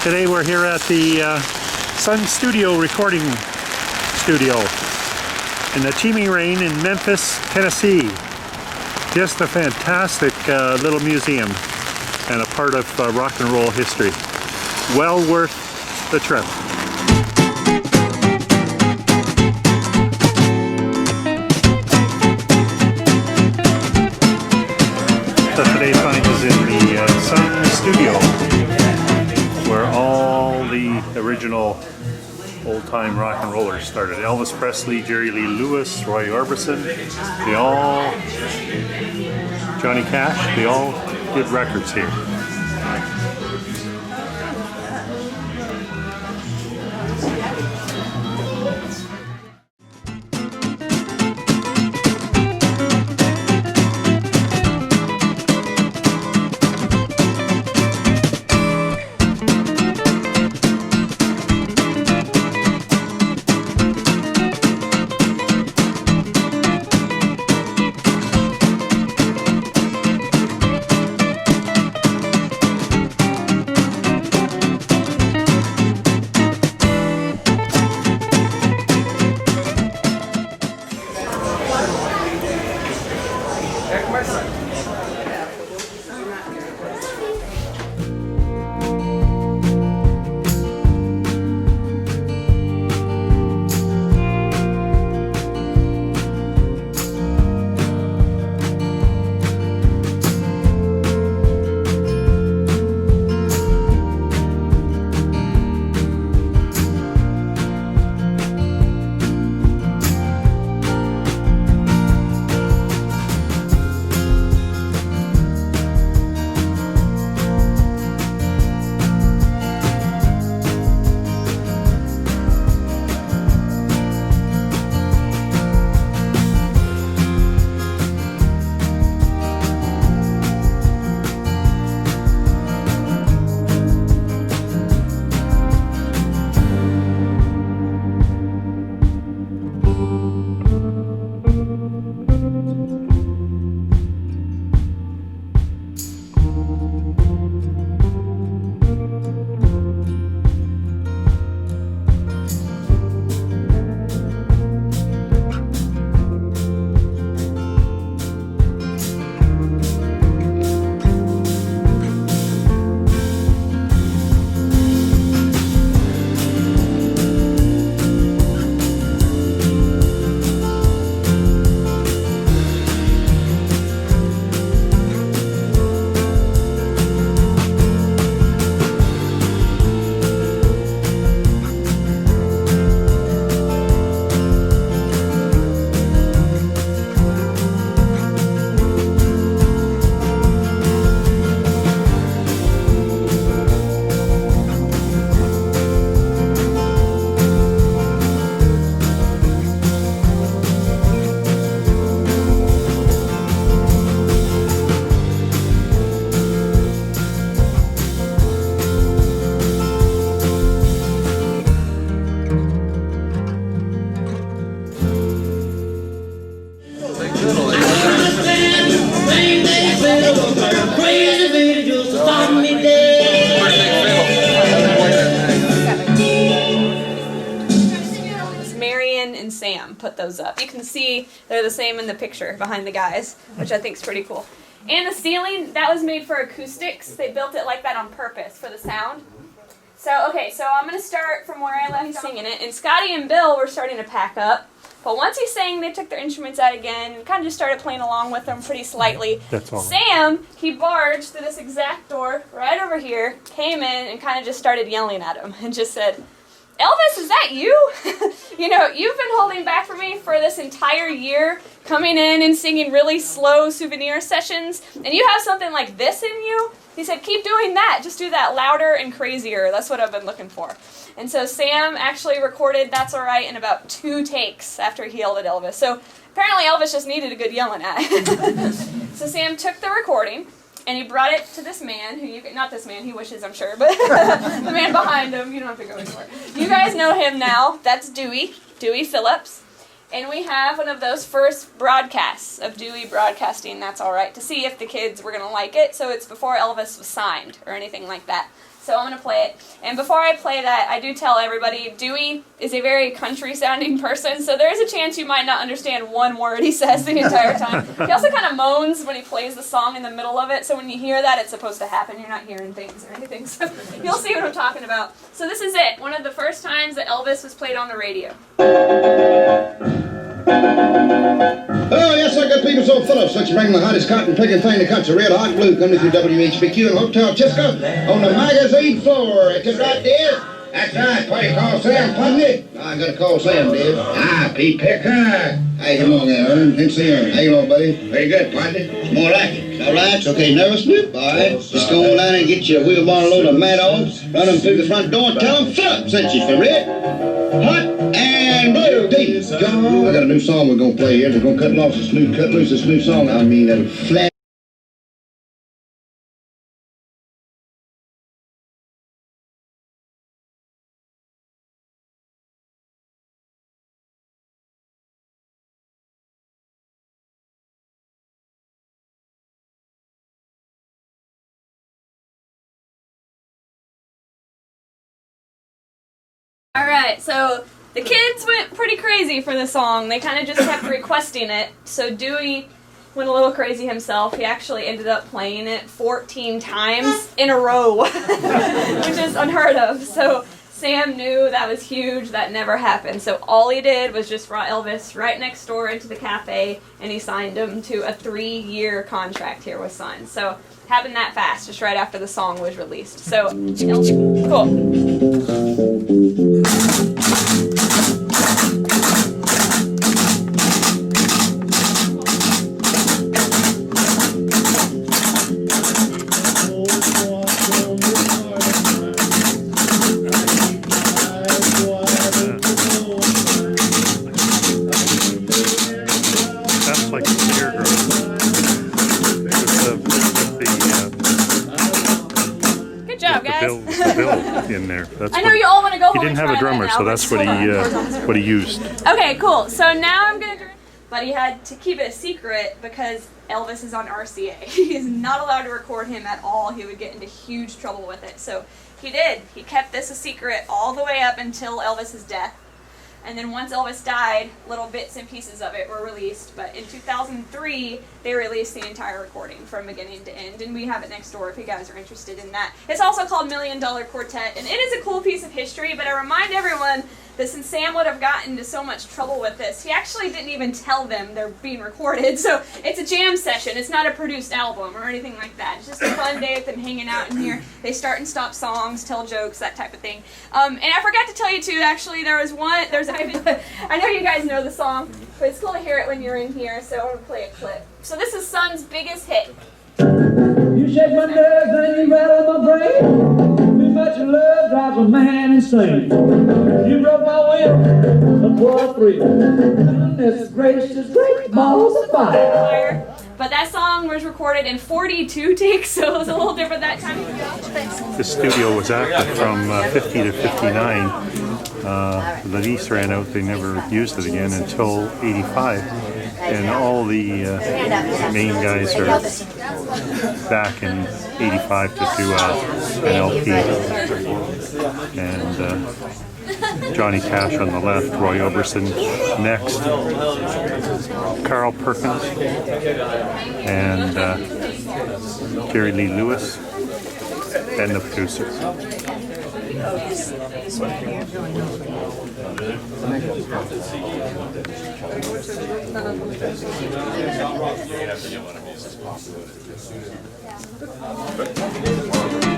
Today we're here at the Sun Studio recording studio in the teeming rain in Memphis, Tennessee. Just a fantastic little museum and a part of rock and roll history. Well worth the trip. So today's find is in the Sun Studio, where all the original old-time rock and rollers started. Elvis Presley, Jerry Lee Lewis, Roy Orbison, Johnny Cash, they all did records here. And Sam put those up. You can see they're the same in the picture behind the guys, which I think is pretty cool. And the ceiling, that was made for acoustics. They built it like that on purpose for the sound. So, okay, so I'm going to start from where I left singing it. And Scotty and Bill were starting to pack up. But once he sang, they took their instruments out again and kind of just started playing along with them pretty slightly. That's all. Sam, he barged through this exact door right over here, came in and kind of just started yelling at him and just said, "Elvis, is that you? You know, you've been holding back for me for this entire year, coming in and singing really slow souvenir sessions, and you have something like this in you?" He said, "Keep doing that. Just do that louder and crazier. That's what I've been looking for." And so Sam actually recorded That's All Right in about 2 takes after he yelled at Elvis. So apparently Elvis just needed a good yelling at. So Sam took the recording, and he brought it to this man, who not this man, he wishes, I'm sure, but the man behind him. You don't have to go anywhere. You guys know him now. That's Dewey Phillips. And we have one of those first broadcasts of Dewey broadcasting That's All Right to see if the kids were going to like it. So it's before Elvis was signed or anything like that. So I'm going to play it. And before I play that, I do tell everybody, Dewey is a very country-sounding person, so there is a chance you might not understand one word he says the entire time. He also kind of moans when he plays the song in the middle of it, so when you hear that, it's supposed to happen. You're not hearing things or anything, so you'll see what I'm talking about. So this is it, one of the first times that Elvis was played on the radio. Oh, yes, sir, good people, so Phillips. Let's bring the hottest cotton picking thing in the country. Red hot blue coming through WHBQ and Hotel Chisco on the magazine floor. Is it right, dear? That's right. Party call Sam, Pudney. I got to call Sam, dear. Ah, Pete Picker. Hey, come on there, Ern. Good to see you, Ern. How you on, buddy? Very good, Pudney. More like it. All right, it's okay. Nervous, Snoop? All right. Just go on down and get your wheelbarrow load of mad dogs. Run them through the front door and tell them Phillips sent you for red, hot, and blue. I got a new song we're going to play here. We're going to cut loose this new song. I mean, that'll flat. Alright, so the kids went pretty crazy for the song. They kind of just kept requesting it. So Dewey went a little crazy himself. He actually ended up playing it 14 times in a row, which is unheard of. So Sam knew that was huge. That never happened. So all he did was just brought Elvis right next door into the cafe, and he signed him to a 3-year contract here with Sun. So happened that fast, just right after the song was released. So, cool. In there. I know you all want to go home. He didn't have a drummer, so that's what he used. Okay, cool. So now I'm gonna, but he had to keep it a secret because Elvis is on RCA. He is not allowed to record him at all. He would get into huge trouble with it. So he did. He kept this a secret all the way up until Elvis's death. And then once Elvis died, little bits and pieces of it were released. But in 2003, they released the entire recording from beginning to end. And we have it next door if you guys are interested in that. It's also called $1 Million Quartet. And it is a cool piece of history, but I remind everyone that since Sam would have gotten into so much trouble with this, he actually didn't even tell them they're being recorded. So it's a jam session. It's not a produced album or anything like that. It's just a fun day of them hanging out in here. They start and stop songs, tell jokes, that type of thing. And I forgot to tell you too, actually, I know you guys know the song, but it's cool to hear it when you're in here, so I'm going to play a clip. So this is Sun's biggest hit. You shake my nerves and you rattle my brain. Too much love drives a man insane. You broke my will, a poor free. Goodness gracious, great balls of fire. But that song was recorded in 42 takes, so it was a little different that time. The studio was active from 50 to 59. The lease ran out, they never used it again until 85. And all the main guys are back in 85 to do an LP. And Johnny Cash on the left, Roy Orbison next, Carl Perkins, and Jerry Lee Lewis, and the producers. Yeah.